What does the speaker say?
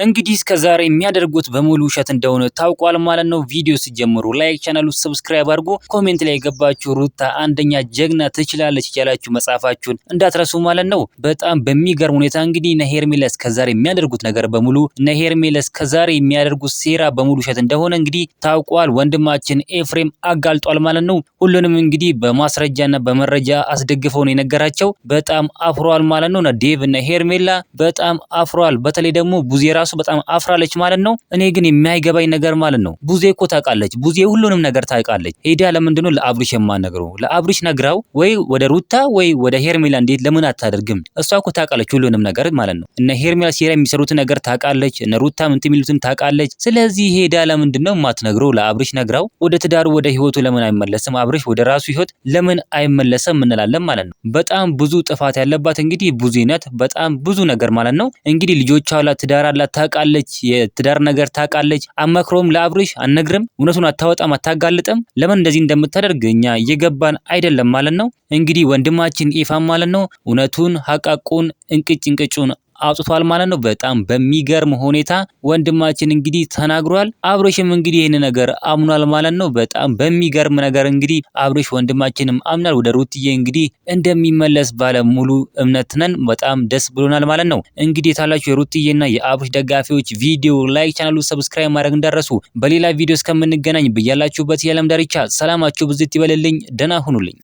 እንግዲህ እስከዛሬ የሚያደርጉት በሙሉ ውሸት እንደሆነ ታውቋል ማለት ነው። ቪዲዮ ሲጀምሩ ላይክ፣ ቻናሉ ሰብስክራይብ አድርጉ። ኮሜንት ላይ የገባችሁ ሩታ አንደኛ ጀግና ትችላለች እያላችሁ መጻፋችሁን እንዳትረሱ ማለት ነው። በጣም በሚገርም ሁኔታ እንግዲህ እነ ሄርሜላ እስከዛሬ የሚያደርጉት ነገር በሙሉ እነ ሄርሜላ እስከዛሬ የሚያደርጉት ሴራ በሙሉ ውሸት እንደሆነ እንግዲህ ታውቋል። ወንድማችን ኤፍሬም አጋልጧል ማለት ነው። ሁሉንም እንግዲህ በማስረጃና በመረጃ አስደግፈው ነው የነገራቸው። በጣም አፍሯል ማለት ነው። ዴቭ እና ሄርሜላ በጣም አፍሯል። በተለይ ደግሞ ቡዜ ራሱ በጣም አፍራለች ማለት ነው። እኔ ግን የማይገባኝ ነገር ማለት ነው ቡዜ እኮ ታውቃለች። ቡዜ ሁሉንም ነገር ታውቃለች። ሄዳ ለምንድን ነው ለአብሪሽ የማነግረው? ለአብሪሽ ነግራው ወይ ወደ ሩታ ወይ ወደ ሄርሜላ እንዴት ለምን አታደርግም? እሷ እኮ ታውቃለች ሁሉንም ነገር ማለት ነው። እነ ሄርሜላ ሴራ የሚሰሩትን ነገር ታውቃለች። እነ ሩታ ምን የሚሉትን ታውቃለች። ስለዚህ ሄዳ ለምንድን ነው የማትነግረው? ለአብሪሽ ነግራው ወደ ትዳሩ ወደ ህይወቱ ለምን አይመለስም? አብሪሽ ወደ ራሱ ህይወት ለምን አይመለስም እንላለን ማለት ነው። በጣም ብዙ ጥፋት ያለባት እንግዲህ ቡዜ ናት። በጣም ብዙ ነገር ማለት ነው። እንግዲህ ልጆቿ አላት፣ ትዳር አላት፣ ታውቃለች። የትዳር ነገር ታውቃለች። አመክሮም ለአብሪሽ አነግርም፣ እውነቱን አታወጣም፣ አታጋልጥም። ለምን እንደዚህ እንደምታደርግ እኛ እየገባን አይደለም ማለት ነው። እንግዲህ ወንድማችን ኢፋም ማለት ነው እውነቱን ሐቃቁን እንቅጩን አውጥቷል ማለት ነው። በጣም በሚገርም ሁኔታ ወንድማችን እንግዲህ ተናግሯል። አብሪሽም እንግዲህ ይሄን ነገር አምኗል ማለት ነው። በጣም በሚገርም ነገር እንግዲህ አብሪሽ ወንድማችንም አምናል። ወደ ሩትዬ እንግዲህ እንደሚመለስ ባለ ሙሉ እምነት ነን። በጣም ደስ ብሎናል ማለት ነው። እንግዲህ ታላችሁ የሩትዬና የአብሪሽ ደጋፊዎች ቪዲዮ ላይክ፣ ቻናሉ ሰብስክራይብ ማድረግ እንዳረሱ። በሌላ ቪዲዮ እስከምንገናኝ በያላችሁበት የዓለም ዳርቻ ሰላማችሁ ብዝት ይበልልኝ። ደህና ሁኑልኝ።